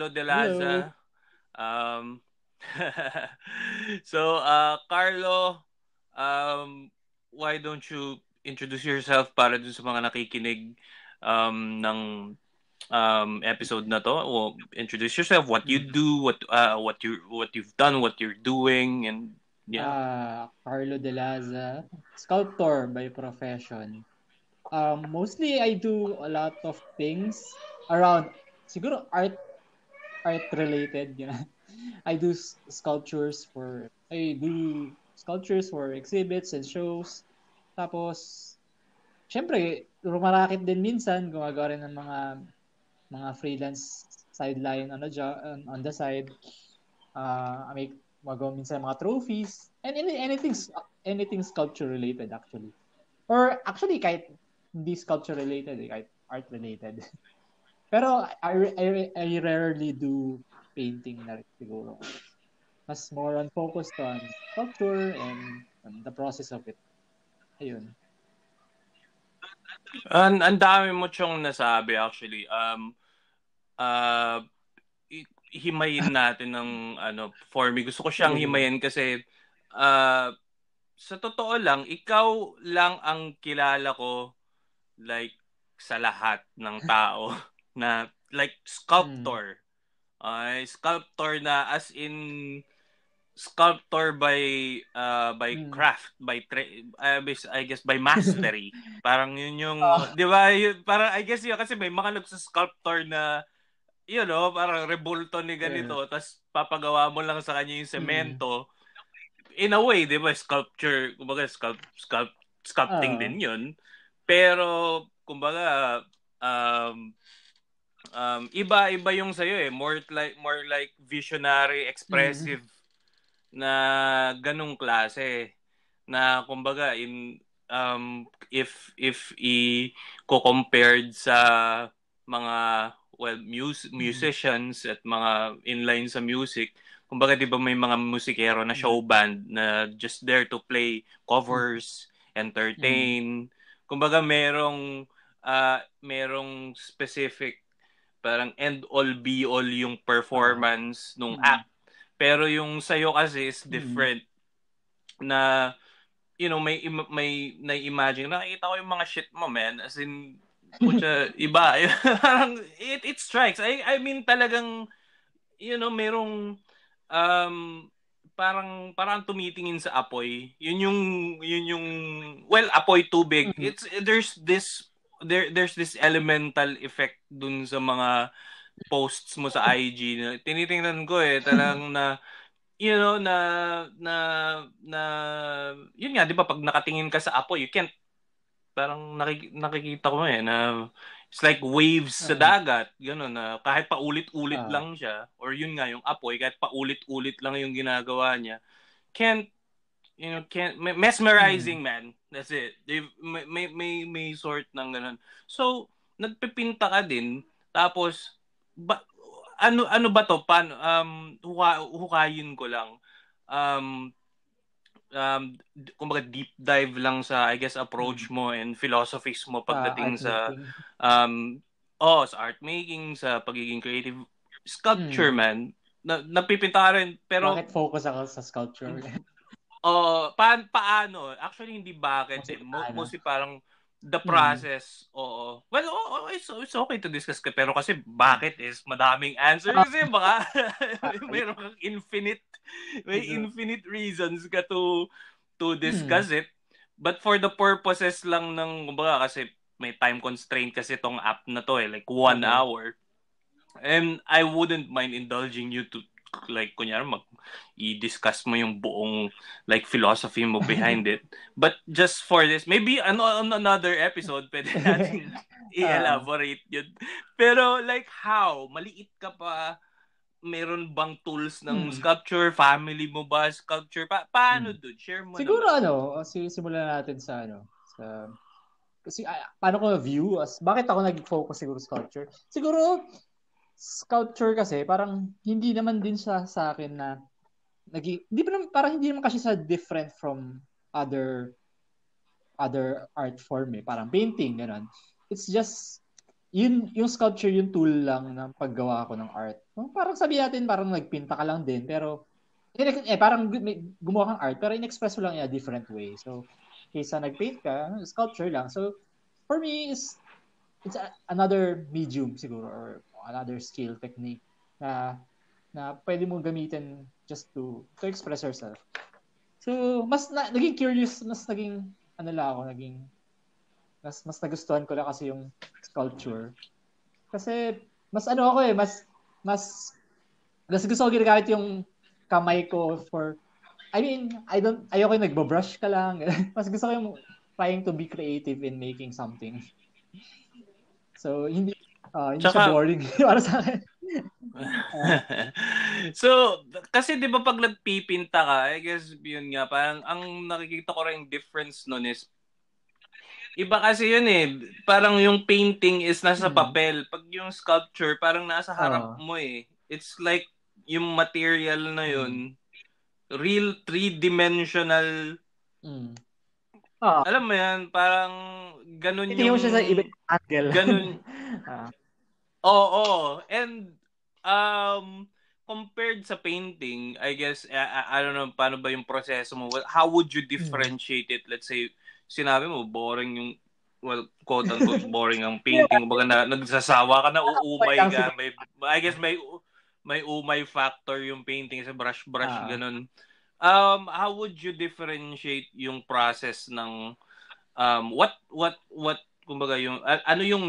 Carlo De Hello. Laza. Um, so, Carlo, why don't you introduce yourself para dun sa mga nakikinig ng episode na to? Well, introduce yourself, what you Mm. do, what you've done, what you're doing, and yeah. Carlo De Laza, sculptor by profession. Mostly I do a lot of things around siguro art related, I do sculptures for exhibits and shows. Tapos syempre rumarakit din minsan gumagawa rin ng mga freelance sideline on the side. I make magawa minsan mga trophies and anything sculpture related actually. Or actually kahit hindi sculpture related, kahit art related. Pero I rarely do painting na rin siguro. Mas more on focused on sculpture and on the process of it. Ayun. Ang dami mo siyang nasabi actually. Uh, himayin natin ng for me. Gusto ko siyang Sige. himayin kasi uh, sa totoo lang, ikaw lang ang kilala ko like sa lahat ng tao na like Mm. sculptor. Sculptor na as in sculptor by Mm. craft, I guess by mastery. Parang yun yung, Ah, 'di ba? Parang I guess yun kasi may mga nagsa-sculptor na parang rebulto ni yeah. ganito, tapos papagawa mo lang sa kanya yung Mm. semento. In a way, 'di ba, kumbaga sculpting Ah. din 'yun. Pero kumbaga um iba-iba yung sa'yo eh. More like visionary, Mm. expressive na ganung klase na kumbaga if i-compared sa mga Mm. musicians at mga inline sa music, kumbaga 'di ba may mga musikero na Mm. show band na just there to play Mm. covers, Mm. entertain. Kumbaga merong specific parang end all be all yung Ah. performance nung Mm. act. Pero yung sa'yo kasi is Mm. different na may na-imagine. Nakikita ko yung mga shit mo, man. As in, putya, iba. Parang, it strikes. I mean, talagang, merong, um, parang tumitingin sa apoy. Yun yung, well, apoy tubig. Mm. There's this elemental effect dun sa mga posts mo sa IG na tinitingnan ko talagang na na na na yun nga 'di ba pag nakatingin ka sa apoy you can't parang nakikita ko na it's like waves sa Ah. dagat gano'n na kahit paulit-ulit Ah. lang siya or yun nga yung apoy kahit paulit-ulit lang yung ginagawa niya can't can't Mm. mesmerizing, man, that's it. May sort ng ganun. So nagpipinta ka din tapos ba, ano ba to paano hukayin ko lang um kumbaga deep dive lang sa I guess Mm. approach mo and philosophies mo pagdating Art sa making. um sa art making, sa pagiging creative sculpture, Mm. man. Napipinta ka rin pero Bakit focus ako sa sculpture? paano? Actually, hindi bakit Kasi eh. paano? Mostly parang the Mm. process, oo. Well, it's okay to discuss pero kasi bakit is madaming answer Ah, kasi baka actually, mayroon kang may siguro. infinite reasons ka to Mm. discuss it. But for the purposes lang ng, kumbaga kasi may time constraint kasi tong app na to like 1 hour. Okay. And I wouldn't mind indulging you to like kunyari i-discuss mo yung buong like philosophy mo behind it. But just for this, maybe on another episode pwede nating Ah. i-elaborate yun. Pero like how? Maliit ka pa, meron bang tools ng Mm. sculpture? Family mo ba sculpture? Paano Mm. dude? Share mo Siguro naman. simulan natin sa kasi paano ko view bakit ako nag-focus siguro sa sculpture? Siguro sculpture kasi parang hindi naman din siya sa akin na hindi pa naman, parang hindi naman kasi sa different from other art form eh. Parang painting, ganun. It's just yung sculpture yung tool lang ng paggawa ko ng art. Parang sabihin natin parang nagpinta ka lang din pero parang gumawa kang art pero in-express mo lang in a different way. So kaysa nagpaint ka, sculpture lang. So for me it's another medium siguro or another skill technique na pwede mong gamitin just to express yourself. So naging curious, mas naging mas nagustuhan ko lang kasi yung sculpture. Kasi mas mas gusto ko ginagamit yung kamay ko for ayoko yung nagbo-brush ka lang. Mas gusto ko yung trying to be creative in making something. So hindi siya boring para sa akin. So, kasi 'di ba pag nagpipinta ka, I guess yun nga parang ang nakikita ko ring difference nun is iba kasi yun parang yung painting is nasa papel. Pag yung sculpture parang nasa harap mo It's like yung material na yun real 3-dimensional. Alam mo yan, parang ganun yung... Tingin mo siya sa ibang angle. Ganun. Oo. And compared sa painting, I guess, I don't know, paano ba yung proseso mo? How would you differentiate it? Let's say, sinabi mo, boring yung, well, quote-unquote, boring ang painting. Baga nagsasawa ka na, uumay ka. I guess may umay factor yung painting sa brush, ganun. How would you differentiate yung process ng what kumbaga yung ano yung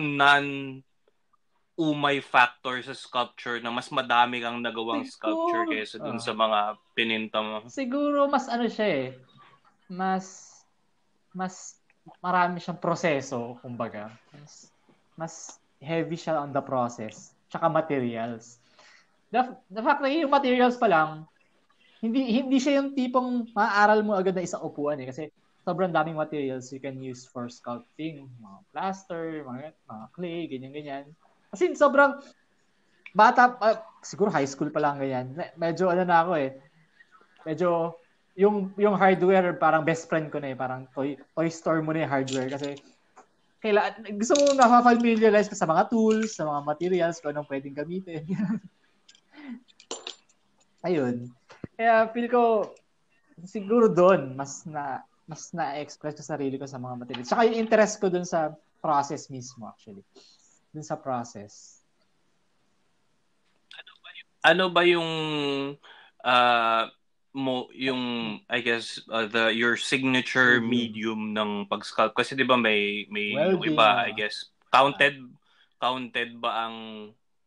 umay factor sa sculpture na mas madami kang nagawang sculpture kaysa dun sa mga pininta mo? Siguro mas siya mas marami siyang proseso, kumbaga. Mas heavy siya on the process. Tsaka materials. The fact na yung materials pa lang, hindi siya yung tipong maaaral mo agad na isang upuan kasi sobrang daming materials you can use for sculpting. Mga plaster, mga clay, ganyan-ganyan. Kasi sobrang bata, siguro high school pa lang ganyan. Medyo na ako Medyo yung hardware parang best friend ko na parang toy store mo na yung hardware kasi gusto mo ma-familiarize ka sa mga tools, sa mga materials, kung anong pwedeng gamitin. Ayun. Kaya feel ko siguro doon mas na-express ko sarili ko sa mga materials. Saka yung interest ko doon sa process mismo actually. Doon sa process. Ano ba yung yung I guess your signature medium ng pag-sculpt kasi 'di ba may yung iba I guess counted ba ang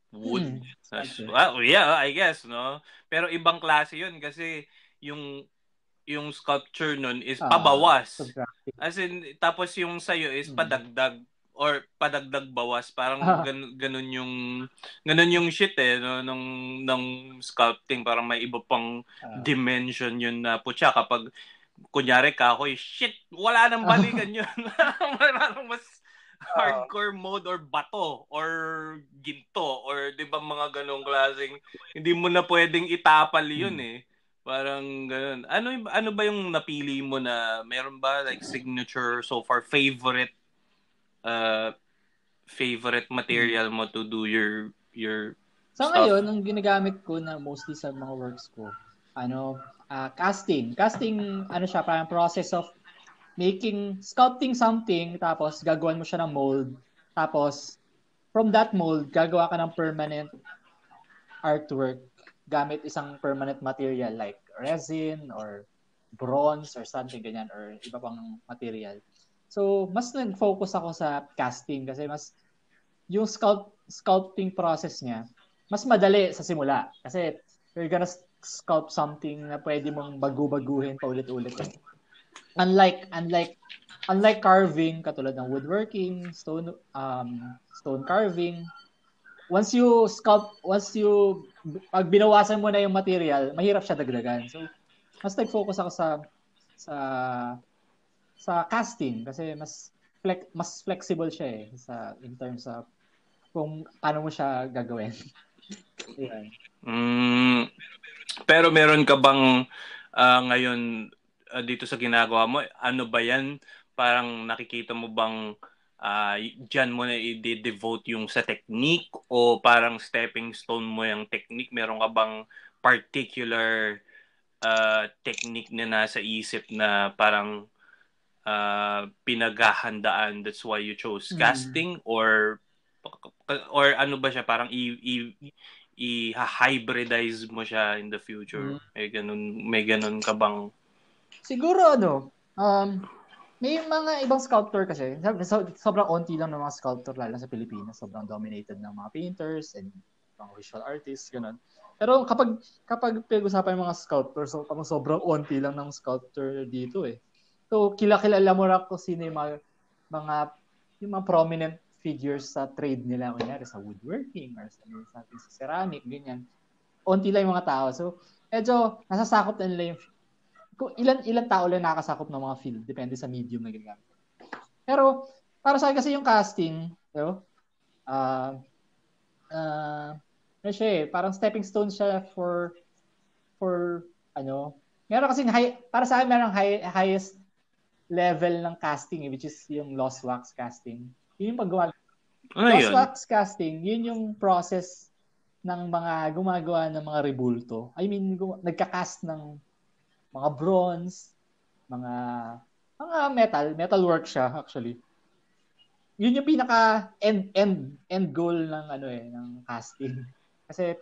wood? Yeah, I guess no. Pero ibang klase 'yun kasi yung sculpture nun is pabawas. As in tapos yung sayo is padagdag or padagdag bawas, parang ganun yung shit no ng sculpting, parang may iba pang dimension yun na putya kapag kunyari kahoy, shit, wala nang balikan yun. Parang mas hardcore mode or bato or ginto or 'di ba mga ganung klaseng hindi mo na pwedeng itapal yun parang ganun. Ano ba yung napili mo na meron ba like signature so far favorite material mo to do your stuff? Ngayon, ang ginagamit ko na mostly sa mga works ko, casting. Casting, siya, parang process of sculpting something, tapos gagawan mo siya ng mold, tapos from that mold, gagawa ka ng permanent artwork gamit isang permanent material like resin or bronze or something ganyan or iba pang material. So, mas nag-focus ako sa casting kasi mas yung sculpting process niya, mas madali sa simula. Kasi you're gonna sculpt something na pwede mong bagu-baguhin pa ulit-ulit. Unlike carving, katulad ng woodworking, stone carving, pag binawasan mo na yung material, mahirap siya dagdagan. So, mas nag-focus ako sa casting kasi mas flexible siya in terms of kung paano mo siya gagawin. Pero meron ka bang ngayon dito sa ginagawa mo, ano ba yan? Parang nakikita mo bang dyan mo na i-devote yung sa technique o parang stepping stone mo yung technique? Meron ka bang particular technique na nasa isip na parang pinaghahandaan, that's why you chose casting, or ano ba siya, parang i-hybridize mo siya in the future? May ganun ka bang? Siguro may mga ibang sculptor kasi, sobrang onti lang ng mga sculptor lalo sa Pilipinas, sobrang dominated ng mga painters and mga visual artists, ganun. Pero kapag pinag-usapan yung mga sculptor, so sobrang onti lang ng sculptor dito eh. So kilala mo lang kung sino yung mga prominent figures sa trade nila, kunyari sa woodworking or sa ceramic, ganyan. Onti lang yung mga tao. So medyo nasasakop na nila yung kung ilan tao lang nakakasakop ng mga field, depende sa medium na ginagamit. Pero para sa akin kasi yung casting, parang stepping stone siya for meron kasing para sa akin merong highest level ng casting which is yung lost wax casting. Yun yung paggawa. Lost wax casting, yun yung process ng mga gumagawa ng mga rebulto. I mean, nagka-cast ng mga bronze, mga metal work siya actually. Yun yung pinaka end goal ng ng casting. Kasi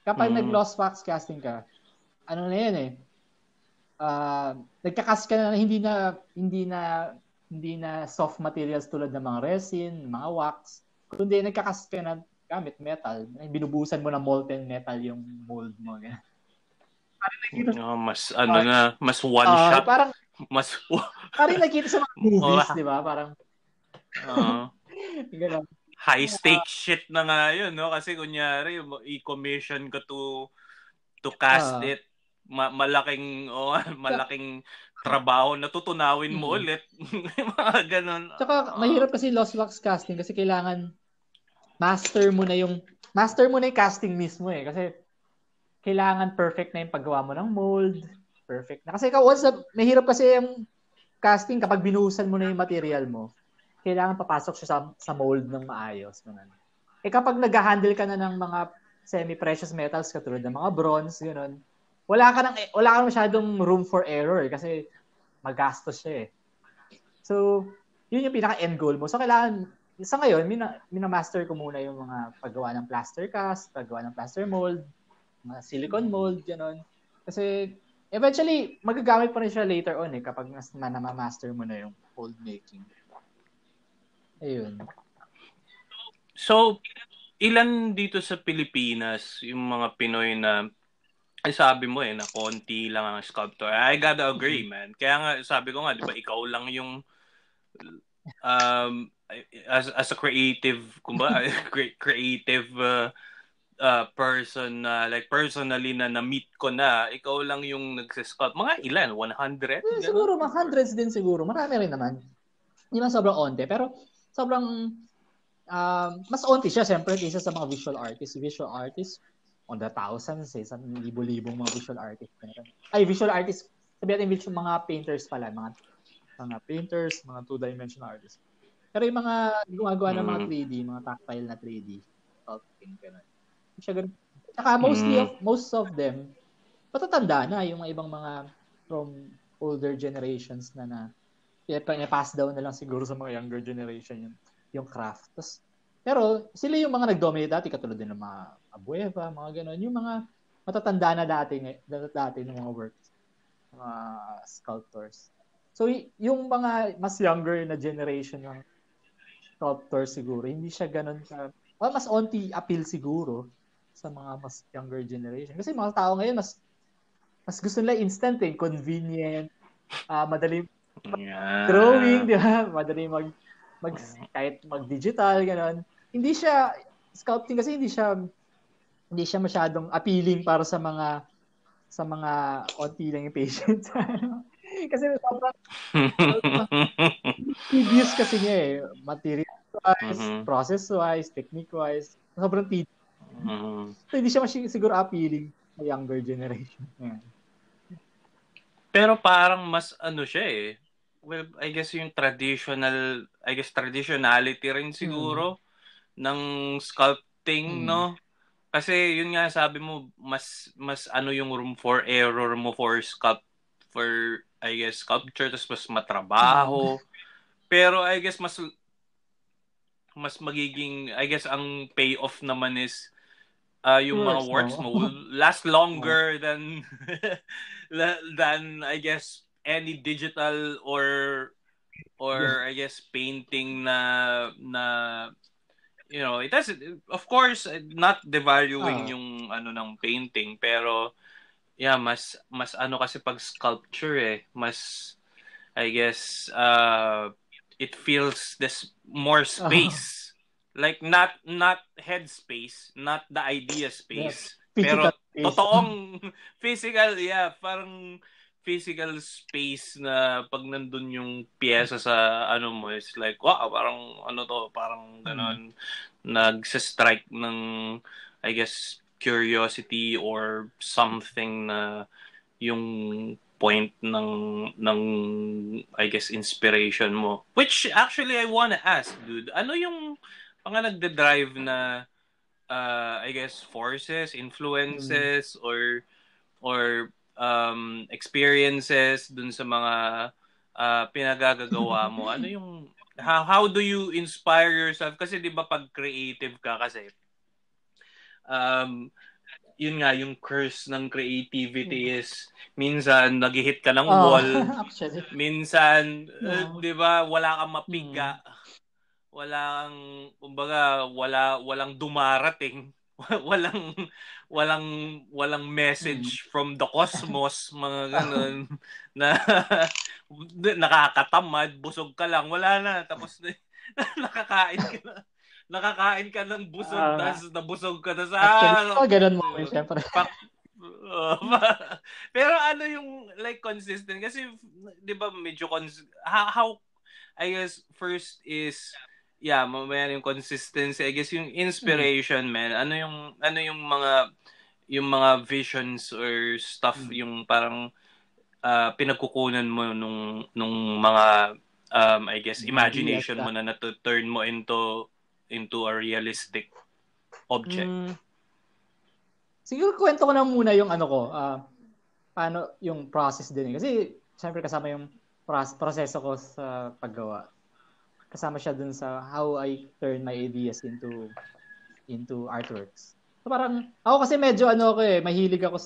kapag nag-lost wax casting ka, nagka-cast ka na hindi na soft materials tulad ng mga resin, mga wax, kundi nagka-cast ka na gamit metal. Binubusan mo ng molten metal yung mold mo. Ganyan. Mas mas one shot. Parang nakita sa mga movies, Oh. di ba? Parang high stake shit na nga yun, no? Kasi kunyari, i-commission ka to cast it. Malaking trabaho na tutunawin mo ulit. Mga ganun. Tsaka mahirap kasi lost wax casting kasi kailangan master mo na yung casting mismo eh. Kasi kailangan perfect na yung paggawa mo ng mold. Perfect na. Kasi mahirap kasi yung casting kapag binuhusan mo na yung material mo, kailangan papasok siya sa mold ng maayos. Kapag nag-handle ka na ng mga semi-precious metals katulad ng mga bronze, gano'n, wala ka masyadong room for error kasi magastos siya eh. So, yun yung pinaka-end goal mo. So, kailangan, sa ngayon, minamaster ko muna yung mga paggawa ng plaster cast, paggawa ng plaster mold, mga silicone mold, gano'n. Kasi, eventually, magagamit pa rin siya later on kapag na-master mo na yung mold making. Ayun. So, ilan dito sa Pilipinas yung mga Pinoy na sabi mo na konti lang ang sculptor. I gotta agree, man. Kaya nga, sabi ko nga, di ba, ikaw lang yung as a creative, creative person na like personally na na-meet ko na, ikaw lang yung nagse-sculpt. Mga ilan? 100? Siguro, mga hundreds din siguro. Marami rin naman. Hindi man sobrang onte, pero sobrang mas onti siya, siyempre, kaysa sa mga visual artists. Visual artists, on the thousands, sa libo-libong mga visual artists. Visual artists, sabihin natin mga painters pala, mga painters, mga two-dimensional artists. Pero yung mga gumagawa ng mga 3D, mga tactile na 3D, sculpting, gano'n. Siya ganun. Saka most of them, patatanda na yung mga ibang mga from older generations na pass down na lang siguro sa mga younger generation yung craft. Pero sila yung mga nag-dominate dati, katulad din ng mga Abueva, mga gano'n. Yung mga matatanda na dati ng mga works, mga sculptors. So, yung mga mas younger na generation ng sculptors siguro, hindi siya gano'n mas onti appeal siguro sa mga mas younger generation. Kasi mga tao ngayon, mas gusto nila instant convenient, madali drawing, di ba? Madali kahit mag-digital, gano'n. Hindi siya, sculpting kasi hindi siya masyadong appealing para sa mga onti lang yung patients. Kasi sobrang tedious kasi niya material-wise, process-wise, technique-wise. Sobrang tedious. So, hindi siya siguro appealing sa younger generation. Pero parang mas siya well, I guess yung traditionality rin siguro ng sculpting, no? Kasi yun nga sabi mo, mas ano yung room for error mo for I guess sculpture, tapos mas matrabaho. Pero I guess mas magiging, I guess ang payoff naman is yung mga Yours, works no? mo will last longer than than I guess any digital Yeah. or I guess painting na it has, of course, not devaluing Ah, yung ano ng painting, pero yeah, mas ano kasi pag sculpture mas I guess it feels this more ah, space, like not head space, not the idea yeah. space, Physical pero space. totoong physical, yeah, parang physical space na pag nandun yung pyesa sa ano mo is like wow, parang ano to, parang ganon, nagsa-strike ng I guess curiosity or something na yung point ng I guess inspiration mo, which actually I wanna ask, dude, ano yung mga nagde-drive na I guess forces, influences, or experiences dun sa mga pinagagagawa mo? Ano yung how do you inspire yourself? Kasi 'di ba pag creative ka kasi um yun nga yung curse ng creativity is minsan nag-hit ka ng wall, Actually. minsan No. 'di ba wala kang Hmm. mapiga, walang kumbaga walang dumarating, walang walang walang Hmm. message from the cosmos, mga ganun na nakakatamad, busog ka lang, wala na, tapos na, nakakain ka na nakakain ka ng busog, Ah, tapos nabusog ka na sa actually, ganun mo rin, syempre. pak pero ano yung like consistent kasi 'di ba medyo how I guess first is yeah, mamaya yung consistency. I guess yung Hmm. inspiration, man. Ano yung mga visions or stuff Hmm. yung parang pinagkukunan mo nung mga I guess Ideas imagination ka. mo na to turn mo into a realistic object. Hmm. Siguro kwento ko na muna yung ano ko, paano yung process din eh. Kasi syempre kasama yung proseso ko sa paggawa. Kasama siya dun sa how I turn my ideas into artworks. So parang ako kasi medyo ano ako mahilig ako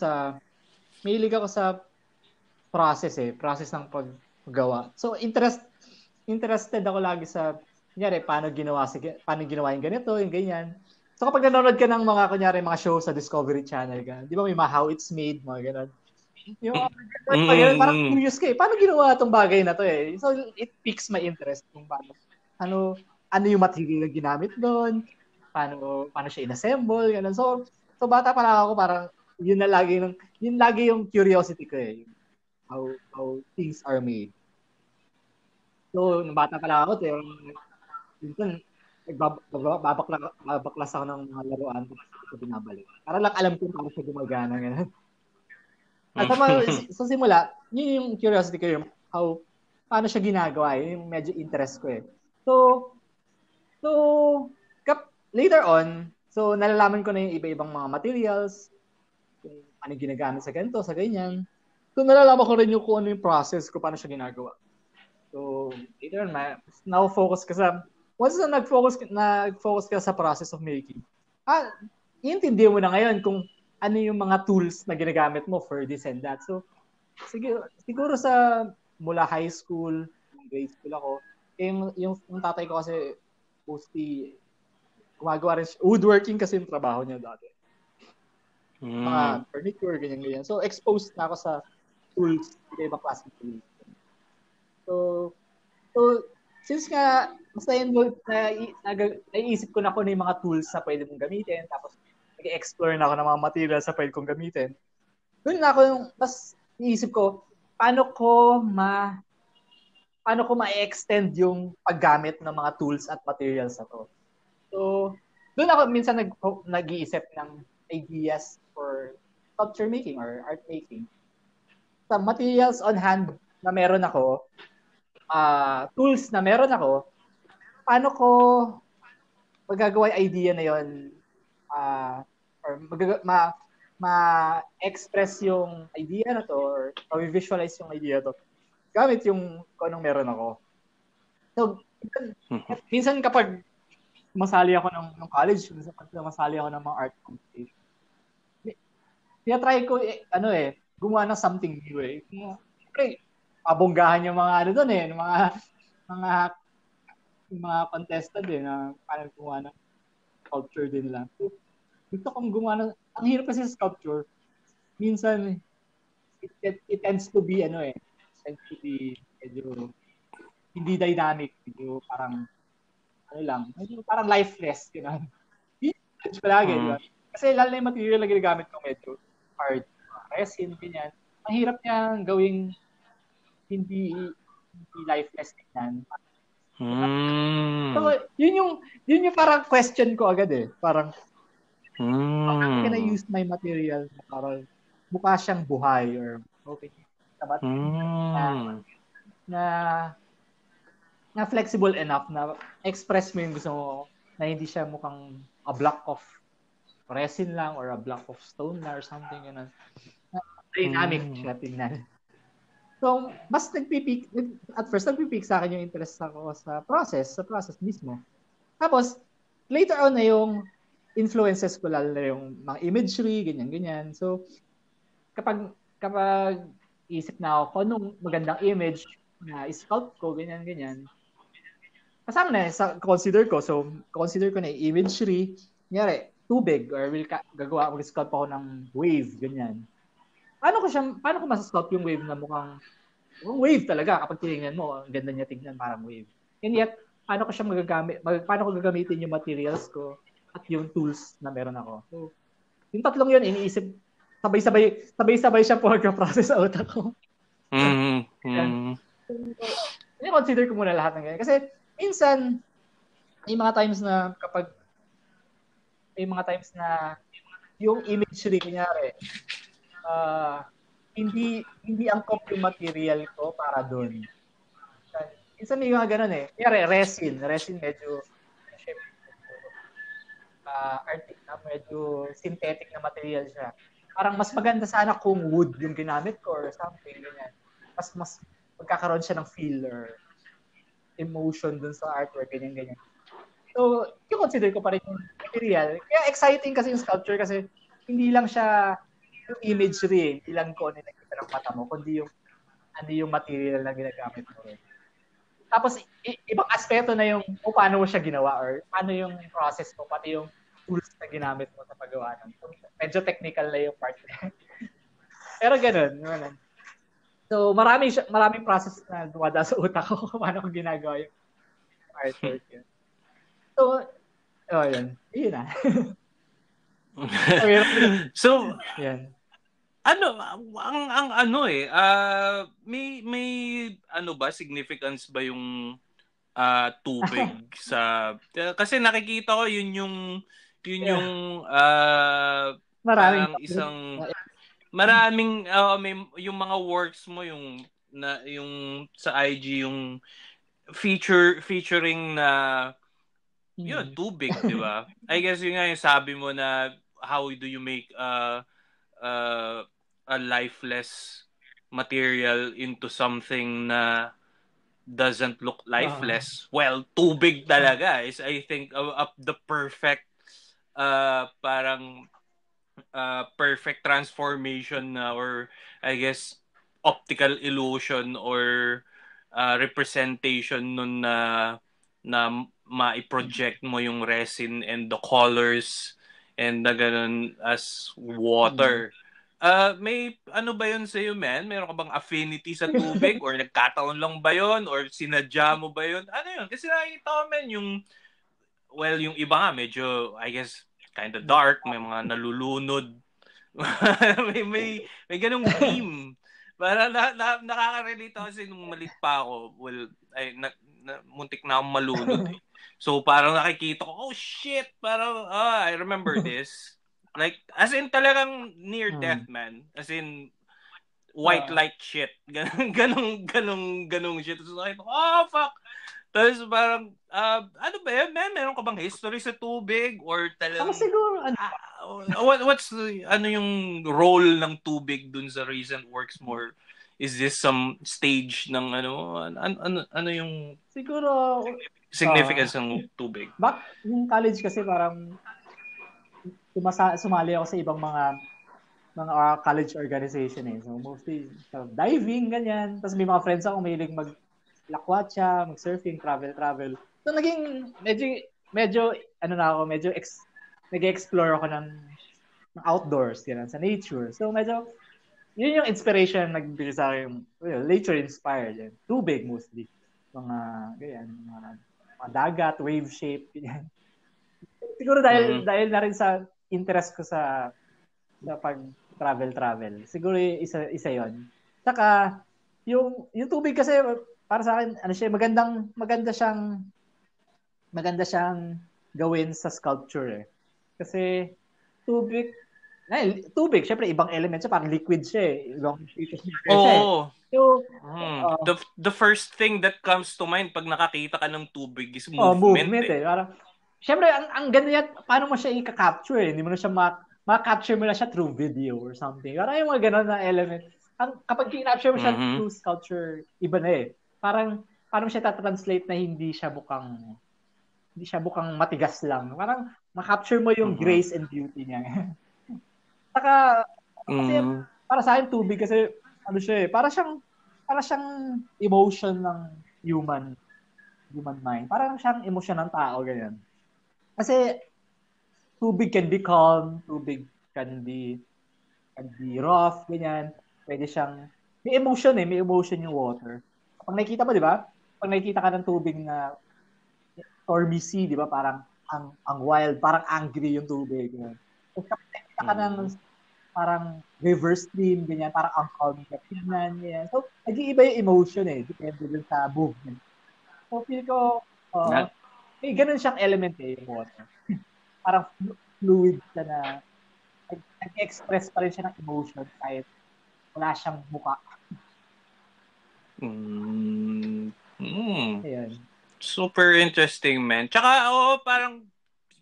sa process ng paggawa. So interested ako lagi sa kunyari paano ginawa yung ganito, yung ganyan. So kapag nanonood ka ng mga kunyari mga show sa Discovery Channel ka, 'di ba may mga how it's made, mga ganun. Yung pag ganun, parang Mm-mm. curious ka eh. Paano ginawa tong bagay na to eh? So it piques my interest kung ano ano yung material na ginamit doon, paano siya inassemble, ganun. So bata pa lang ako parang yun lagi yung curiosity ko eh. How things are made. So, nung bata pa lang ako, minsan, babaklas ako ng mga laruan tapos hindi ko binabalik. Para lang alam ko paano siya gumagana. Ganun. At sa simula, yun yung curiosity ko, yung paano siya ginagawa, yun yung medyo interest ko eh. So, so later on, so nalalaman ko na yung iba-ibang mga materials, kung ano ginagamit sa ganito, sa ganyan. So, nalalaman ko rin yung kung ano yung process ko, paano siya ginagawa. So, later on, now focus ka once na nag-focus ka sa process of making, iintindi mo na ngayon kung ano yung mga tools na ginagamit mo for this and that. So, siguro mula high school, grade school ako, yung tatay ko kasi mostly gumagawa rin woodworking kasi yung trabaho niya dati. Mga furniture, ganyan-ganyan. So, exposed na ako sa tools, iba-ibang klaseng tools. So since nga, basta naiisip ko na kung ano yung mga tools na pwede mong gamitin, tapos nag-explore na ako ng mga materials na pwede kong gamitin. Doon na ako tapos iisip ko, paano ko ma-extend yung paggamit ng mga tools at materials na to. So, doon ako minsan nag-iisip ng ideas for sculpture making or art making. Sa materials on hand na meron ako, tools na meron ako, paano ko magagawa yung idea na yon, or ma-express yung idea na to, or ma-visualize yung idea to gamit yung kung anong meron ako. So, minsan kapag masali ako ng college, minsan kapag masali ako ng mga art competition, try ko gumawa ng something new eh. Siyempre, abonggahan yung mga doon eh, yung mga contestant eh, na parang gumawa ng sculpture din lang. So, gusto kong gumawa ng, ang hirap kasi sa sculpture, minsan, it tends to be medyo hindi dynamic, medyo parang medyo parang lifeless, gano'n. Hindi palagi, di ba? Kasi lalo na yung material na ginagamit ko medyo hard, resin, ganyan. Ang hirap niyang gawing hindi lifeless tingnan. So, yun yung parang question ko agad eh. Parang, how can I use my material para mukha siyang buhay or okay, na flexible enough na express mo yung gusto mo, na hindi siya mukhang a block of resin lang or a block of stone lang or something, ganun. Dynamic siya tingnan. So, mas at first nagpipik sa akin yung interest ako sa process mismo. Tapos, later on na yung influences ko, lalo na yung mga imagery, ganyan. So, kapag isip na ako kung anong magandang image na i-sculpt ko, ganyan. Kasama na sa consider ko. So, consider ko na yung imagery. Kunyari, tubig, or mag-sculpt ako ng wave, ganyan. Paano ko masasculpt yung wave na mukhang wave talaga kapag tinignan mo, ang ganda niya tignan, parang wave. And yet, paano ko gagamitin yung materials ko at yung tools na meron ako. So, yung tatlong yun, iniisip, sabay-sabay siya po mag-process sa utak ko. Consider ko muna lahat ng ganyan. Kasi, minsan, may mga times na yung imagery, kunyari, hindi angkop yung material ko para doon. Minsan may mga ganun eh. Kunyari, resin medyo medyo synthetic na material siya. Parang mas maganda sana kung wood yung ginamit ko or something, ganyan. Mas magkakaroon siya ng feel or emotion dun sa artwork, ganyan. So, i-consider ko pa rin yung material. Kaya exciting kasi yung sculpture kasi hindi lang siya yung imagery, hindi lang ko ano yung nakita ng mata mo, kundi yung ano yung material na ginagamit mo. Tapos, ibang aspeto na yung paano mo siya ginawa or paano yung process mo, pati yung tools na ginamit mo sa paggawa ng. Medyo technical na yung part. Pero ganun. So, maraming process na dumada sa utak ko kung paano ko ginagawa yung artwork yun. So, yun. Yun na. So, yan. May ano ba, significance ba yung tubig sa, kasi nakikita ko yun yung maraming may yung mga works mo yung sa IG yung featuring na yun, tubig, di ba? I guess yun nga yung sabi mo na how do you make a lifeless material into something na doesn't look lifeless. Well, tubig talaga is I think the perfect perfect transformation or I guess optical illusion or representation nun na ma-project mo yung resin and the colors and na ganun as water. May ano ba yun sa'yo, man? Meron ka bang affinity sa tubig? Or nagkataon lang ba yun? Or sinadya mo ba yun? Ano yun? Kasi nakikita ko, man, yung iba nga, medyo, I guess, kind of dark. May mga nalulunod. may ganung theme. Para nakaka-relate ako kasi nung malit pa ako. Well, muntik na akong malunod eh. So, parang nakikita ko, oh shit! Parang, I remember this. Like, as in talagang near death, man. As in, white light shit. Ganong shit. So, oh, fuck! Tapos parang, ano ba yan, man? Meron ka bang history sa tubig? Or Ako talang, siguro, what's ano yung role ng tubig dun sa recent works more? Is this some stage ng ano yung siguro, significance ng tubig? back yung college kasi parang sumali ako sa ibang mga college organization eh. So mostly diving, ganyan. Tapos may mga friends ako mahilig lakwatsa, mag-surfing, travel. So naging medyo ano na ako, nag-explore ako ng outdoors, ganun, sa nature. So medyo yun yung inspiration nagbigay sa akin, nature inspired yan. Tubig mostly. Mga ganyan, mga dagat, wave shape, ganyan. Siguro dahil na rin sa interest ko sa pag travel. Siguro isa 'yon. Saka yung tubig kasi para sa akin ano siya, maganda siyang gawin sa sculpture eh. Kasi tubig, syempre ibang element siya, parang liquid siya eh. Long sheet siya. Oo. So, the first thing that comes to mind pag nakakita ka ng tubig is movement eh. Parang, syempre, ang ganda yan, paano mo siya i-capture eh? Hindi mo na siya ma-capture mo na siya through video or something. Parang yung mga ganun na element. Kapag i-capture mo siya through sculpture, iba na eh. Parang, paano mo siya ta-translate na hindi siya bukang matigas lang. Parang, ma-capture mo yung grace and beauty niya. Saka, kasi para sa akin, tubig kasi, ano siya eh, para siyang emotion ng human mind. Parang siyang emosyon ng tao, ganyan. Kasi, tubig can be calm, tubig can be rough, ganyan. Pwede siyang, may emotion yung water. Pag nakikita mo, di ba? Pag nakikita ka ng tubig na stormy sea, di ba? Parang, ang wild, parang angry yung tubig. Ganyan. Kapag nakikita ka ng parang river stream, ganyan, parang ang calm ka, ganyan. So, nag-iiba yung emotion eh, depende dun sa movement. So, feel ko, may ganun siyang element eh, yung water. Parang fluid siya na nag-express pa rin siya ng emotion kahit wala siyang mukha. Ayan. Super interesting, man. Tsaka, parang,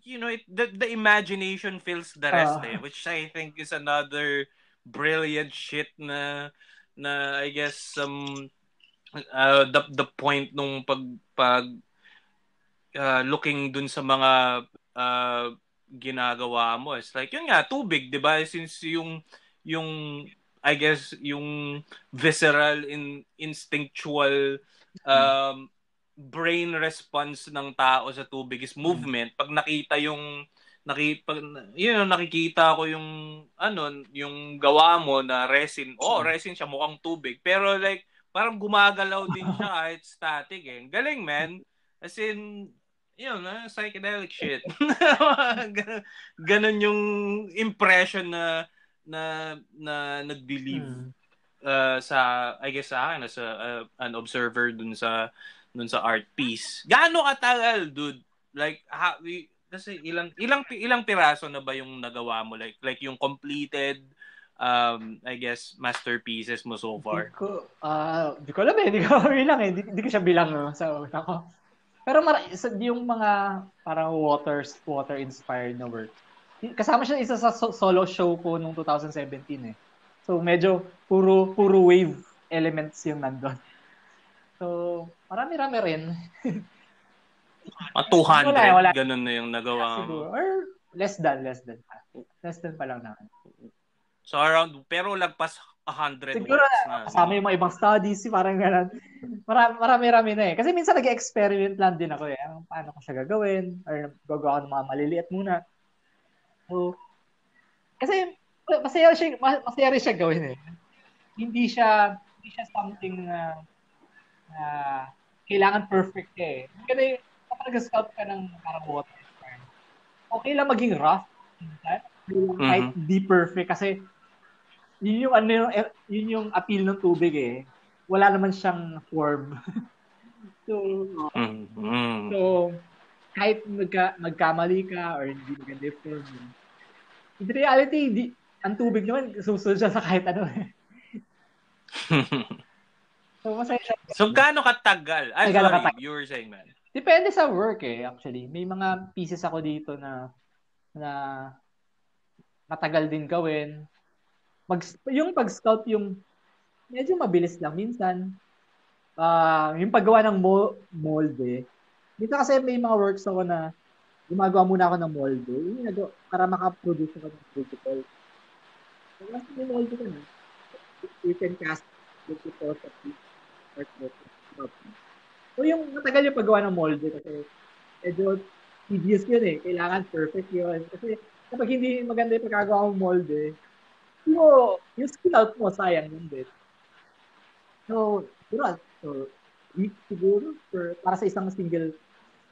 the imagination fills the rest which I think is another brilliant shit na I guess the point nung pag looking dun sa mga ginagawa mo, it's like yun nga, tubig, 'di ba? Since yung I guess yung visceral instinctual brain response ng tao sa tubig is movement. Pag nakikita ko yung gawa mo na resin. Resin siya, mukhang tubig. Pero like parang gumagalaw din siya kahit static eh. Galing, man. As in, psychedelic shit. Ganon yung impression na nag-believe I guess sa akin as an observer dun sa art piece. Gaano katagal, dude? Like kasi ilang piraso na ba yung nagawa mo, like yung completed I guess masterpieces mo so far? Hindi ko alam eh, hindi ko bilang eh. Hindi ko siya bilang sa utak ko. Pero yung mga parang water inspired na work. Kasama siya isa sa solo show ko nung 2017 eh. So medyo puro wave elements yung nandun. So, marami-rami rin. 200, ganun na yung nagawa mo. Or less than pa. Less than pa lang naman. So around, pero lagpas 100 siguro works na. Kasama yung mga ibang studies, parang gano'n. Marami-rami na eh. Kasi minsan nag-experiment lang din ako eh. Paano ko siya gagawin? Or gagawa ko ng mga maliliit muna. So, kasi masaya rin siya gawin eh. Hindi siya something na kailangan perfect eh. Kasi kapag nag-sculpt ka ng parang water, okay lang maging rough. Kahit di perfect. Kasi yun yung appeal ng tubig eh. Wala naman siyang form. So kahit magkamali ka or hindi maganda yung form. In reality, ang tubig naman susunod siya sa kahit ano eh. So, masaya siya. So, gaano katagal? Ay, gano'n Sorry, katagal. you were saying, man. Depende sa work actually. May mga pieces ako dito na matagal din gawin. Yung pag-scout yung medyo mabilis lang minsan. Yung paggawa ng molde. Dito kasi may mga works ako na gumagawa muna ako ng molde. Para makaproduce ako ng physical. So, once may molde ka na, you can cast multiple of these artwork. So yung matagal yung paggawa ng molde kasi medyo tedious yun eh. Kailangan perfect yun. Kasi kapag hindi maganda yung pagkagawa ng molde, yung skill out mo, sayang yun din. So, week siguro para sa isang single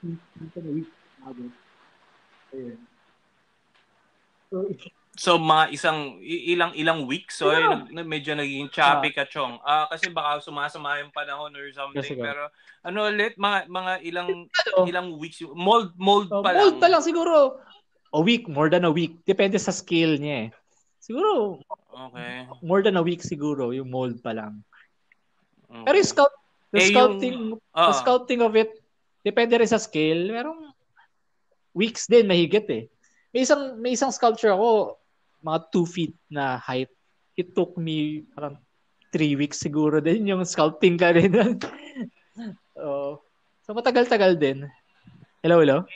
week. Ayun. So, mga ilang weeks, so medyo naging choppy ka, Chong. Kasi baka sumasama yung panahon or something. Pero ano ulit, mga ilang weeks, mold pa lang. Mold pa lang siguro a week, more than a week. Depende sa skill niya eh. Siguro, okay. More than a week siguro, yung mold pa lang. Okay. Pero yung the sculpting of it, depende rin sa scale. Merong weeks din, mahigit eh. May isang sculpture ako, mga 2 feet na height. It took me parang 3 weeks siguro din yung sculpting ka rin. So matagal-tagal din. Hello?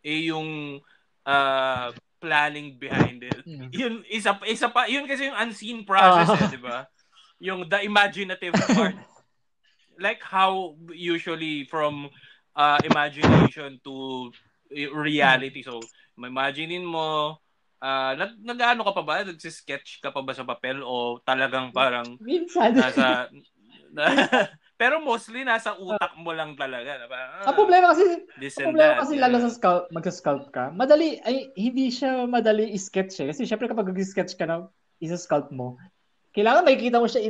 Yung planning behind it. Yun isa pa, yun kasi yung unseen process di ba? Yung the imaginative part. Like how usually from imagination to reality. So, imaginein mo, nag-ano ka pa ba? Nagsisketch ka pa ba sa papel o talagang parang minsan pero mostly nasa utak mo lang talaga. Ang problema kasi lalo sa mag-sculpt ka, hindi siya madali i-sketch eh. Kasi syempre kapag mag-sketch ka na isa-sculpt mo, kailangan makikita mo siya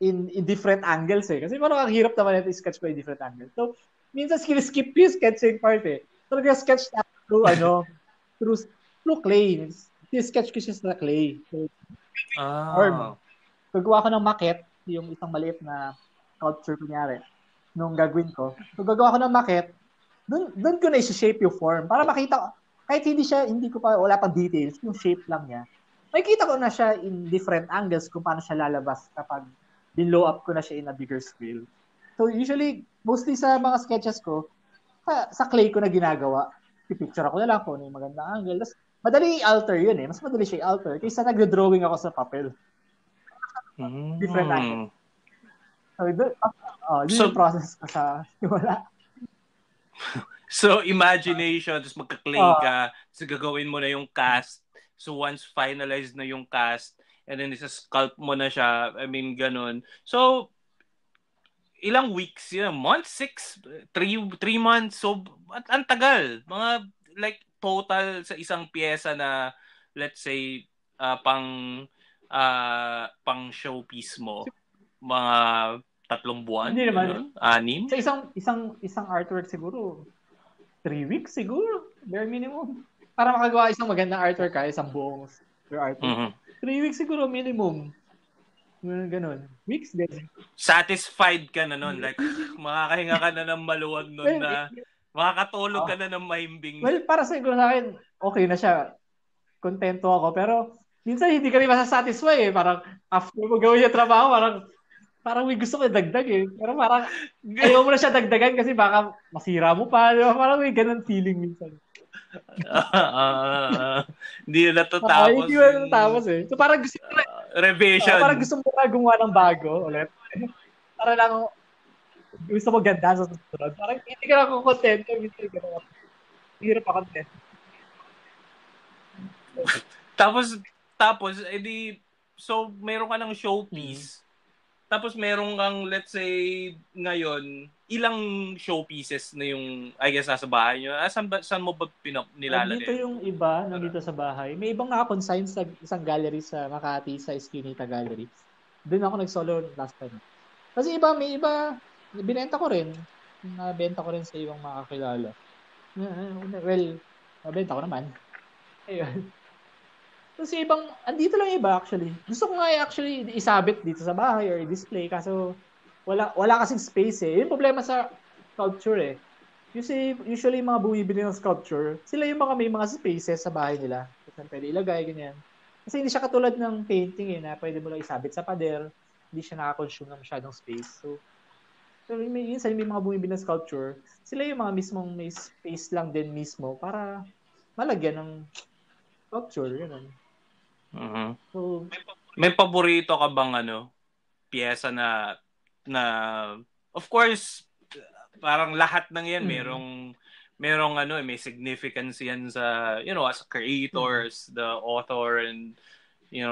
in different angles eh. Kasi parang ang hirap naman ito i-sketch ko in different angles. So, minsan skip yung sketching part eh. So, nag-sketch na through clay. I-sketch ko siya sa clay. So, gagawa ko ng maquette, yung isang maliit na sculpture kunyari, nung gagawin ko. So, gagawa ko ng maquette, doon ko na i-shape yung form. Para makita, kahit wala pang details, yung shape lang niya. Makikita ko na siya in different angles kung paano siya lalabas kapag binlow up ko na siya in a bigger scale. So, usually, mostly sa mga sketches ko, sa clay ko na ginagawa. Pipicture ako na lang kung ano yung magandang angle. Tapos, madali i-alter yun eh. Mas madali siya i-alter kaysa nagdo-drawing ako sa papel. Different angle. So, yung process ko sa wala. So, imagination, tapos magka-clay ka, tapos gagawin mo na yung cast. So, once finalized na yung cast, and then isa-sculpt mo na siya, I mean, ganun. So, ilang weeks yun? Months? 6? 3 months? So, ang tagal. Mga, like, total sa isang pyesa na, let's say, pang showpiece mo, mga 3 buwan? Hindi naman. 6? Sa isang artwork siguro, 3 weeks siguro, bare minimum. Para makagawa isang magandang artwork isang buong artwork. 3 weeks siguro minimum. Ganun. Weeks din. Satisfied ka na nun? Like, makakahinga ka na ng maluwag nun na makakatulog ka na ng mahimbing. Well, para siguro sa akin, okay na siya. Kontento ako. Pero, minsan hindi kami masasatisfy eh. Parang, after mo gawin yung trabaho, parang may gusto ko dagdag eh. Pero parang, ayaw mo na siya dagdagan kasi baka masira mo pa. Diba? Parang may ganun feeling minsan. Hindi na natapos. Hindi na natapos eh. So parang gusto mo revision. Parang gusto mo na gumawa ng bago ulit. Para lang gusto mo ganda sa susunod. Parang hindi ka na kontento. Hirap pa content. Tapos, edi, so, meron ka ng showpiece. Tapos, meron kang, let's say, ngayon, ilang showpieces na yung, I guess, nasa bahay nyo? Saan mo ba nilalagay? Dito yung iba, nandito sa bahay. May ibang naka-consign sa isang gallery sa Makati, sa Eskinita Gallery. Doon ako nag-solo last time. Kasi may iba, binenta ko rin. Nabenta ko rin sa ibang makakilala. Well, nabenta ko naman. Ayun. Tapos yung ibang, andito lang iba actually. Gusto ko nga actually isabit dito sa bahay or display kaso wala kasing space eh. Yung problema sa sculpture eh. Usually yung mga bumibili ng sculpture, sila yung mga may mga spaces sa bahay nila. Kasi pwede ilagay, ganyan. Kasi hindi siya katulad ng painting eh, na pwede mo lang isabit sa pader. Hindi siya nakakonsume ng masyadong space. So minsan may mga bumibili ng sculpture, sila yung mga mismong may space lang din mismo para malagyan ng sculpture. Ganun. Mhm. So, May paborito ka bang piyesa na of course parang lahat ng yan merong may significance yan sa as creators, the author, and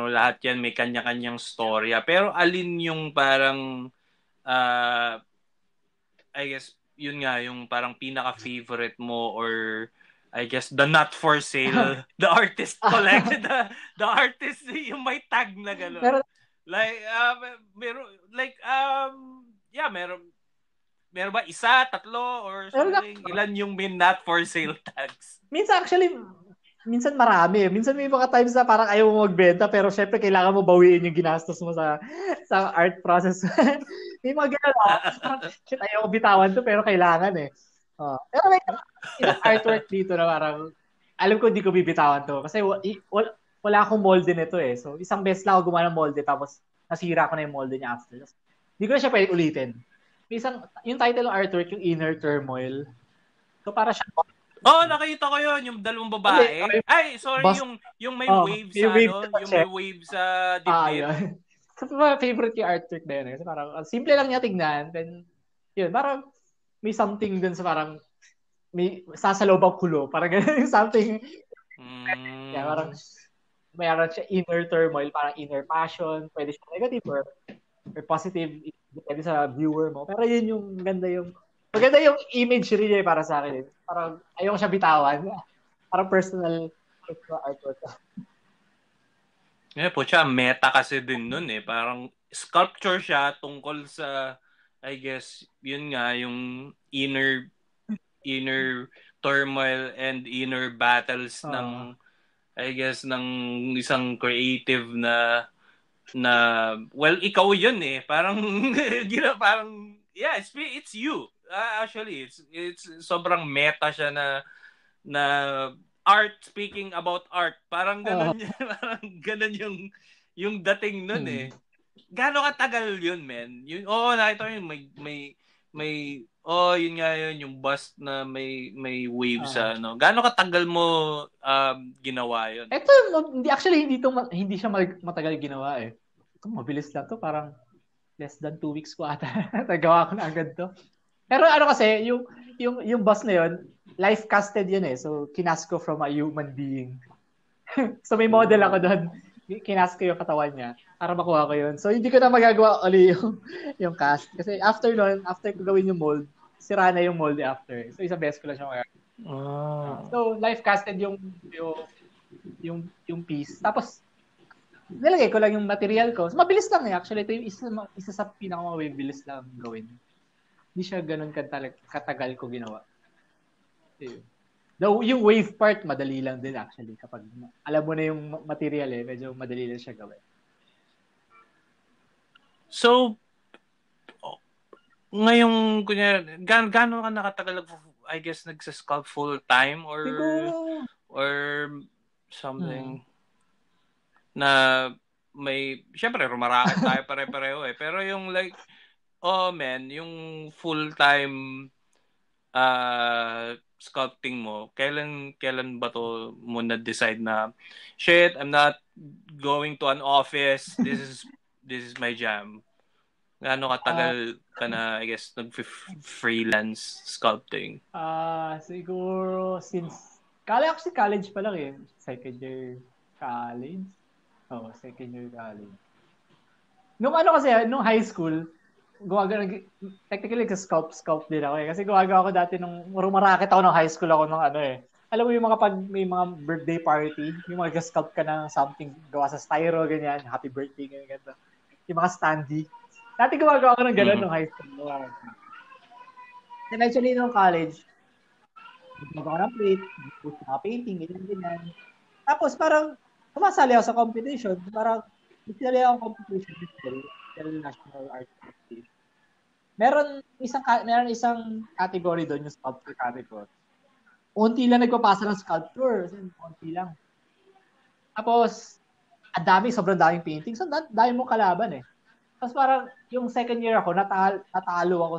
lahat yan may kanya-kanyang storya. Pero alin yung parang I guess yun nga yung parang pinaka-favorite mo, or I guess the not for sale, the artist collection, the artist yung may tag na gano'n. Like meron ba isa, tatlo, or something? Ilan yung may not for sale tags? Minsan marami. Minsan may mga times na parang ayaw mo magbenta pero syempre kailangan mo bawiin yung ginastos mo sa art process. May mga ganun ako. Parang, shit, ayaw ko bitawan to pero kailangan eh. Pero may ilang artwork dito na parang alam ko hindi ko bibitawan to kasi wala akong molde nito eh. So isang beses lang ako gumawa ng molde tapos nasira ko na yung molde niya after. Hindi ko na siya pwede ulitin. Yung title ng artwork, yung Inner Turmoil. So para siya Nakita ko yun, yung dalawang babae. Ay, sorry, yung may wave sa yung may wave sa dibdib. Yun. So, favorite yung artwork na yun. Kasi parang, simple lang niya tignan. Then, yun, parang may something dun sa parang may sasalobang kulo. Parang ganun yung something. Yeah, parang mayroon siya inner turmoil, parang inner passion. Pwede siya negative or positive. Depende sa viewer mo. Pero yun yung maganda yung imagery niya para sa akin. Parang ayaw siya bitawan. Parang personal artwork. Po siya, meta kasi din nun eh. Parang sculpture siya tungkol sa, I guess, yun nga, yung inner turmoil and inner battles ng, I guess, ng isang creative na well, ikaw yun eh. Parang, parang, yeah, it's you. Actually, it's sobrang meta siya na art, speaking about art. Parang ganun parang ganun yung dating nun eh. Gaano katagal yun, man? Nakita ko yun, yun nga yun, yung bust na may wave sa Gaano katagal mo ginawa yun? Ito, hindi siya matagal ginawa eh. Ito, mabilis lang to, parang less than 2 weeks ko ata. Nagawa ko na agad to. Pero kasi, yung bust na yun, life casted yun eh. So, kinast ko from a human being. So, may model ako doon. Kinast ko yung katawan niya para makuha ko yun. So, hindi ko na magagawa uli yung cast. Kasi after ko gawin yung mold, sira na yung mold after. So, isang beses ko lang siya magagawa. So, life casted yung piece. Tapos, nilagay ko lang yung material ko. So, mabilis lang eh. Actually, ito yung isa sa pinakamabilis lang gawin. Hindi siya ganun katagal ko ginawa. Yung wave part, madali lang din actually. Kapag alam mo na yung material eh, medyo madali lang siya gawin. So, ngayong, gaano ka nakatagal, I guess, nagsasculpt full time or something na syempre, rumarakit tayo pare-pareho eh. Pero yung like, yung full-time sculpting mo, kailan ba to mo na-decide na, shit, I'm not going to an office, this is my jam? Gaano katagal ka na, I guess, nag-freelance sculpting? Siguro since college pa lang eh. Second year college. Second year college. Nung high school, technically sculpt din ako eh. Kasi gumagawa ko dati nung rumarakit ako nung high school ako nung alam mo yung mga pag may mga birthday party, yung mga sculpt ka ng something gawa sa styro, ganyan, happy birthday, ganyan. Yung mga standee. Dati gumagawa ko ng gano'n nung high school. Eventually nung college, gumagawa ko ng plate, mga painting, ganyan. Tapos parang sumasali ako sa competition. Parang, sinali ako competition with Shell National Art Competition. Meron isang category doon, yung sculpture category. Unti lang nagpapasa ng sculpture. Unti lang. Tapos, sobrang daming paintings. So, dami mong kalaban eh. Tapos parang, yung second year ako, natalo ako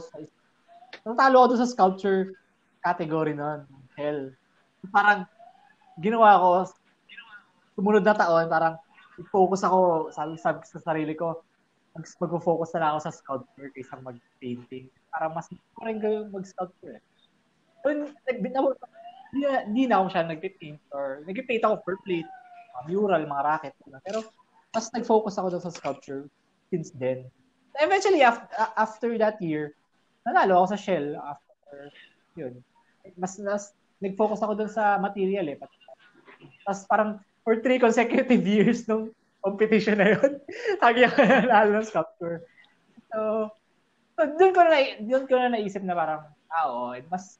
doon sa sculpture category noon. Hell. Parang, ginawa ko, sumunod na taon, parang, focus ako, sabi sa sarili ko, mag-focus na lang ako sa sculpture kaysa mag-painting. Parang mas rin gawin mag-sculpture eh. So, hindi na ako siya nag-paint or nag-paint ako for plate, mural, mga racket. Pero mas nag-focus ako doon sa sculpture since then. Eventually, after that year, nanalo ako sa Shell after yun. Mas nag-focus ako doon sa material eh. Tapos parang for 3 consecutive years nung competition na yun, lagi ako nanalo ng sculpture. So doon ko na naisip na parang, mas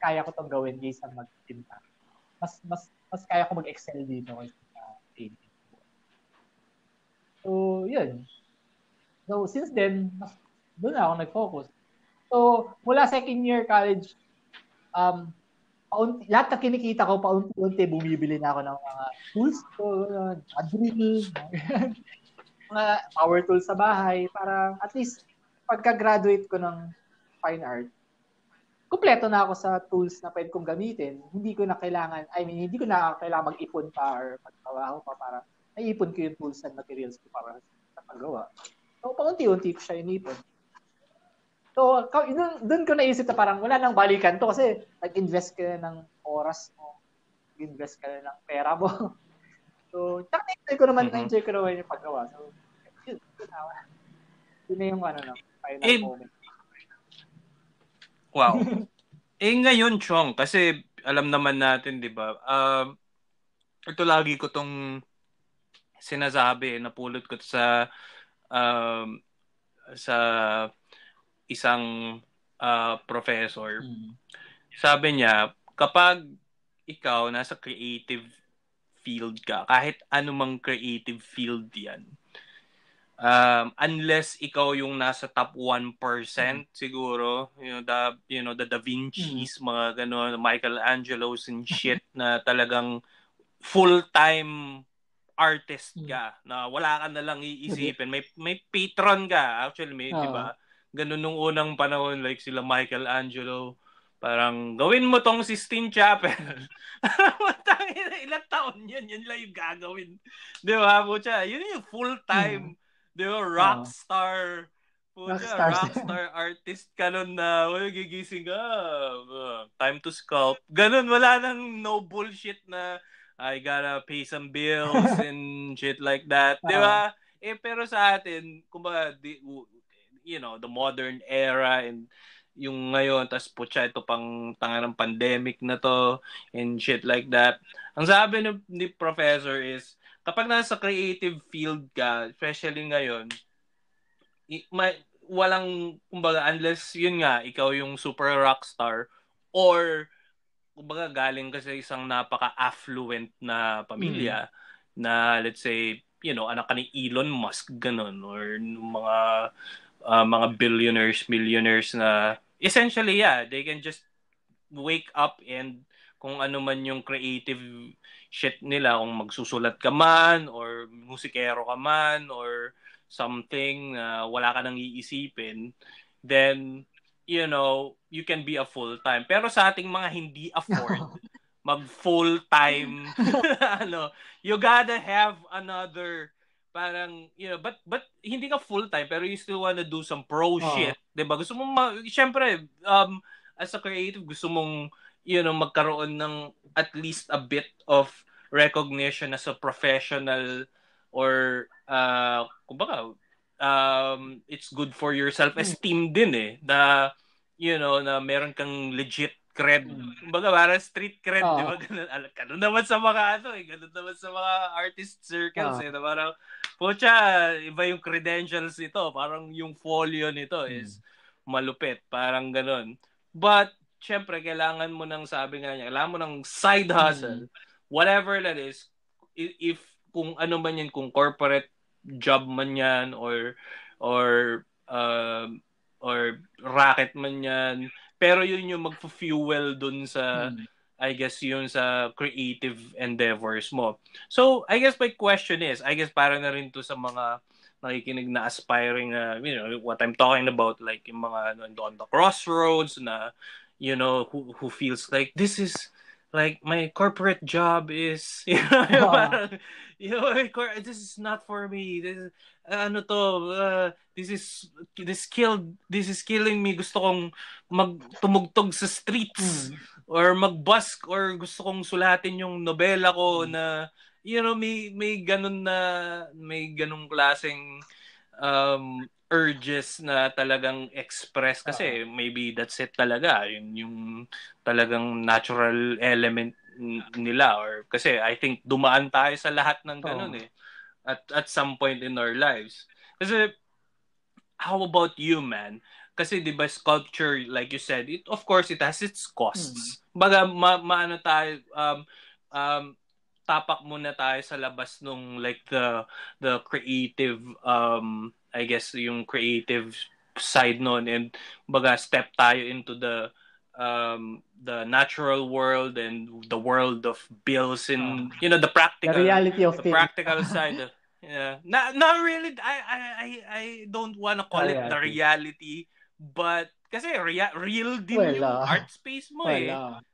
kaya ko tong gawin kaysa magtinta. Mas kaya ko mag-excel dito kaysa painting. So, yun. So, since then, doon ako nag-focus. So, mula second year college, lahat na kinikita ko, paunti-unti bumibili na ako ng mga tools ko, mga drill, mga power tools sa bahay, para at least pagka-graduate ko ng fine art, kumpleto na ako sa tools na pwede kong gamitin. Hindi ko na kailangan mag-ipon pa or magtrabaho pa para naipon ko yung tools and materials ko para sa paggawa. So, paunti-unti ko siya inipon. So, doon ko naisip na parang wala nang balikan to kasi nag-invest ka na ng oras mo, nag-invest ka na ng pera mo. So, na-enjoy ko naman yung paggawa. So, yun na yung final moment. Wow. Ngayon, Chong, kasi alam naman natin, di ba? Ito lagi ko tong sinasabi, napulot ko sa isang professor. Sabi niya, kapag ikaw nasa creative field ka, kahit anumang creative field yan, unless ikaw yung nasa top 1% siguro, the Da Vinci's, mga gano'n, Michelangelo's and shit na talagang full-time artist ka, na wala ka na lang iisipin. May patron ka. Actually, di ba? Ganun nung unang panahon, like sila Michelangelo, parang gawin mo tong Sistine Chapel. Ilang taon yun lang yung gagawin. Di ba, Pucha? Yun yung full-time, di ba, rockstar. Pucha, rockstar artist ka nun na, gigising ka, time to sculpt. Ganun, wala nang no bullshit na, I gotta pay some bills and shit like that. Di ba? Pero sa atin, kumbaga, the modern era and yung ngayon, tas putya, ito pang tanga ng pandemic na to and shit like that. Ang sabi ni professor is, kapag nasa creative field ka, especially ngayon, walang, kumbaga, unless yun nga, ikaw yung super rockstar or kumbaga galing ka sa isang napaka-affluent na pamilya na, let's say, anak ka ni Elon Musk, ganun, or mga billionaires, millionaires na essentially, they can just wake up and kung ano man yung creative shit nila, kung magsusulat ka man or musikero ka man or something na wala ka nang iisipin, then you can be a full-time. Pero sa ating mga hindi afford mag-full-time, you gotta have another, parang, but hindi ka full-time, pero you still wanna do some pro shit, diba? Gusto mo, syempre, as a creative, gusto mong, magkaroon ng at least a bit of recognition as a professional or, kumbaga, it's good for your self-esteem din na na meron kang legit cred. Kumbaga parang street cred, di ba? Ganun naman sa mga ganun naman sa mga artist circles na parang pucha, iba yung credentials nito, parang yung folio nito is malupit, parang ganun. But syempre kailangan mo ng, sabi nga niya, kailangan mo ng side hustle, whatever that is, if kung ano man yan, kung corporate job man yan or or racket man yan, pero yun yung magfu-fuel dun sa I guess yun sa creative endeavors mo. So, I guess my question is, I guess para na rin to sa mga nakikinig na aspiring, what I'm talking about, like yung mga on the crossroads na, who feels like this is like my corporate job is, parang, this is not for me. This is, this is killing me. Gusto kong magtumugtog sa streets or magbusk or gusto kong sulatin yung nobela ko na, may ganung klaseng urges na talagang express kasi maybe that's it talaga yung talagang natural element nila or kasi I think dumaan tayo sa lahat ng ganun at some point in our lives. Kasi how about you, man? Kasi 'di ba sculpture, like you said, of course it has its costs. Baga maano tayo tapak muna tayo sa labas nung like the creative I guess yung creative side noon and baga step tayo into the natural world and the world of bills and the practical the reality of the practical side. Yeah. Not really. I don't want to call it the reality, but kasi real din yung art space mo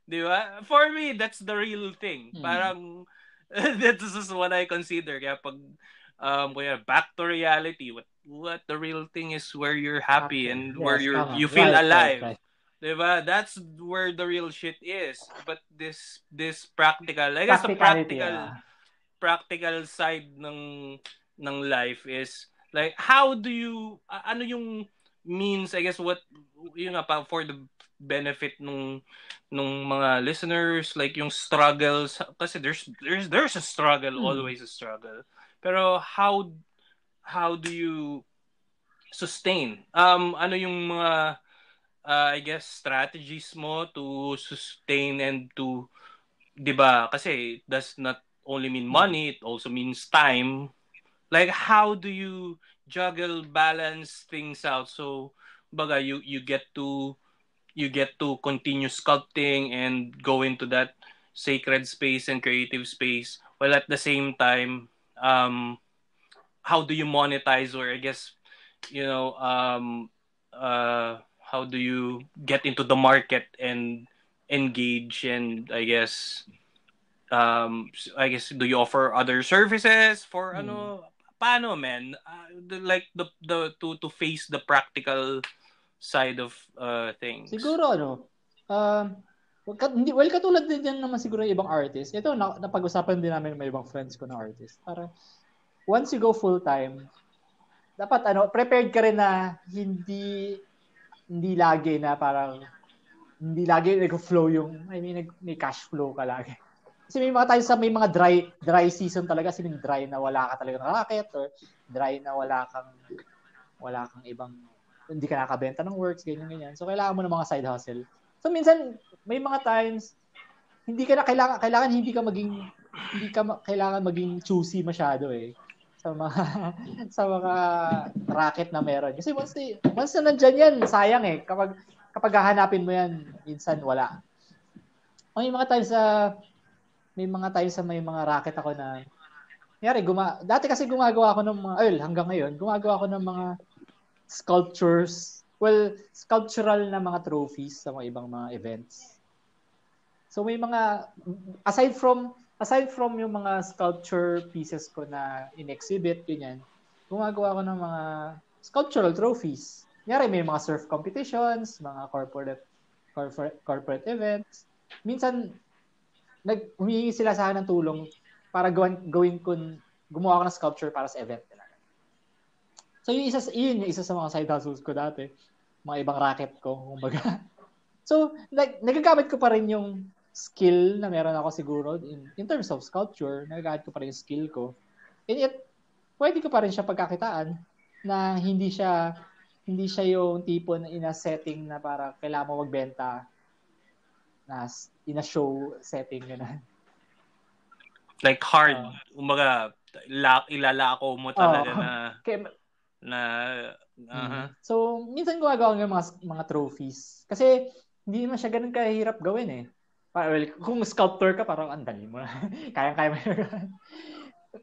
Di ba? For me, that's the real thing. Parang that's just what I consider. Kaya pag back to reality, what the real thing is where you're happy and where you feel alive. Right. Diba? That's where the real shit is. But this practical, I guess the practical side ng life is like how do you ano yung means, I guess what yun nga pa for the benefit nung mga listeners, like yung struggles kasi there's a struggle, always a struggle. Pero how do you sustain ano yung mga I guess strategies mo to sustain and to 'di ba kasi it does not only mean money, it also means time. Like how do you juggle, balance things out so baga you get to continue sculpting and go into that sacred space and creative space while at the same time how do you monetize or I guess how do you get into the market and engage and I guess do you offer other services for paano man like the to face the practical side of things? Siguro katulad din yan naman siguro yung ibang artist. Ito napag-usapan din namin may ibang friends ko na artist. Para once you go full time, dapat prepared ka rin na hindi lagi na parang hindi lagi nag-flow yung may cash flow ka lagi. Kasi may mga dry season talaga, kasi dry na wala ka talaga ng racket or dry na wala kang ibang hindi ka nakabenta ng works, ganyan. So kailangan mo ng mga side hustle. So minsan may mga times hindi ka na kailangan hindi ka kailangan maging choosy masyado sa mga racket na meron. Kasi once na nandiyan yan, sayang kapag hahanapin mo yan, minsan wala. May mga times sa may mga racket ako na dati kasi gumagawa ako ng mga hanggang ngayon gumagawa ako ng mga sculptures, sculptural na mga trophies sa mga ibang mga events. So may mga aside from yung mga sculpture pieces ko na in-exhibit, ganyan, gumagawa ko ng mga sculptural trophies. May mga surf competitions, mga corporate events. Minsan humihingi sila sa akin ng tulong para gumawa ako ng sculpture para sa event nila. So yung isa sa mga side hustles ko dati, mga ibang racket ko, kumbaga. So nagagamit ko pa rin yung skill na meron ako siguro in terms of sculpture, nagagamit ko pa rin yung skill ko. And yet, pwede ko pa rin siya pagkakitaan na hindi siya yung tipo na in a setting na para kailangan mo magbenta na in a show setting, gano'n. Like hard, umaga ilalako mo talaga na So, minsan gumagawa ng mga trophies. Kasi, hindi naman siya ganun kahirap gawin eh. Well, kung sculptor ka, parang ang dali mo na. Kaya-kaya mo.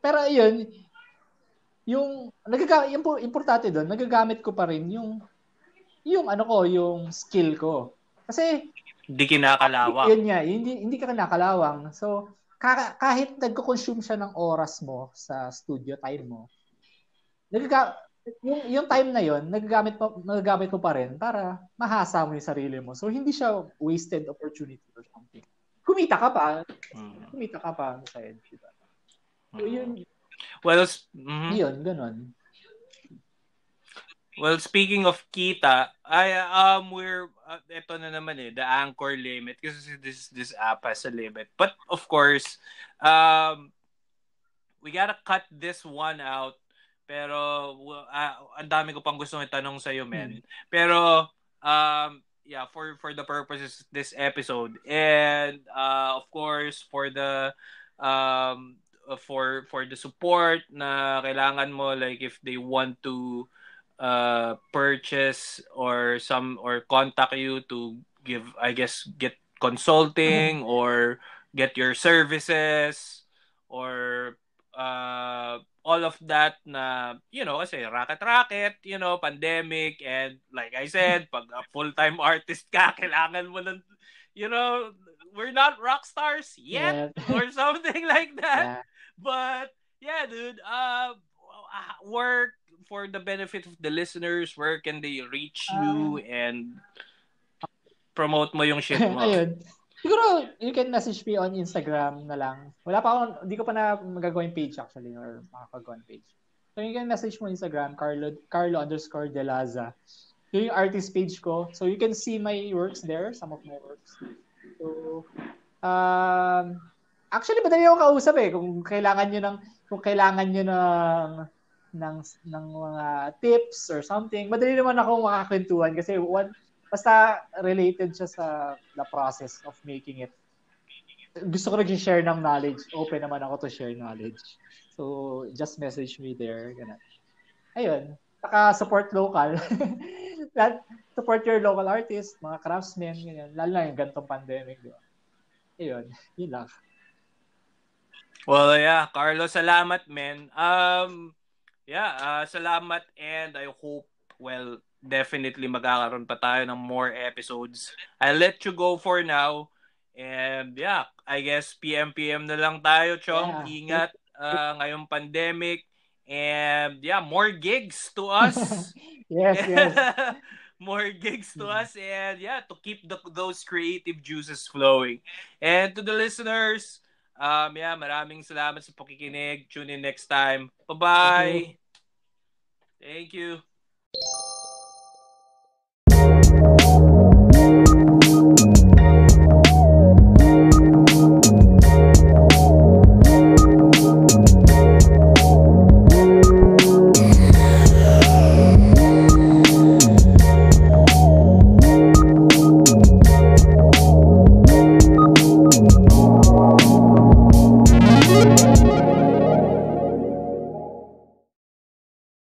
Pero yun, yung importante doon, nagagamit ko pa rin yung yung skill ko. Kasi, hindi kinakalawang. Yun nga, hindi ka kinakalawang. So, kahit nagko-consume siya ng oras mo sa studio time mo, yung time na yon nagagamit mo pa rin para mahasa mo yung sarili mo. So, hindi siya wasted opportunity or something. Kumita ka pa. Kumita ka pa sa edge. Diba? So, yun. Well, yun, ganun. Well, speaking of kita, we're ito na naman the anchor limit kasi this app has a limit. But of course, we gotta cut this one out. Pero ang dami ko pang gustong itanong sa iyo, men. Pero yeah, for the purposes of this episode and of course for the for the support na kailangan mo, like if they want to purchase or contact you to get consulting or get your services or all of that na, kasi racket, pandemic, and like I said, pag full-time artist ka, kailangan mo ng, we're not rock stars yet or something like that. But yeah, dude, work for the benefit of the listeners, where can they reach you and promote mo yung shit mo? Ayun. Siguro, you can message me on Instagram na lang. Hindi ko pa na magagawa yung page actually, or makakagawa yung page. So, you can message mo Instagram, Carlo_Delaza. Yung artist page ko. So, you can see my works there, some of my works. So, actually, madali ako kausap eh. Kung kailangan nyo ng mga tips or something, madali naman ako makakwentuhan kasi basta related siya sa the process of making it. Gusto ko nag-share ng knowledge. Open naman ako to share knowledge. So, just message me there. Ganun. Ayun. Saka support local. Support your local artists, mga craftsmen, ganyan. Lalo na yung gantong pandemic. Diba? Ayun. Yun lang. Well, yeah. Carlo, salamat, man. Salamat, and I hope, definitely magkakaroon pa tayo ng more episodes. I'll let you go for now. And yeah, I guess PM na lang tayo, Chong. Yeah. Ingat ngayong pandemic. And yeah, more gigs to us. yes. More gigs to us. And yeah, to keep those creative juices flowing. And to the listeners, maraming salamat sa pakikinig. Tune in next time. Bye-bye. Thank you.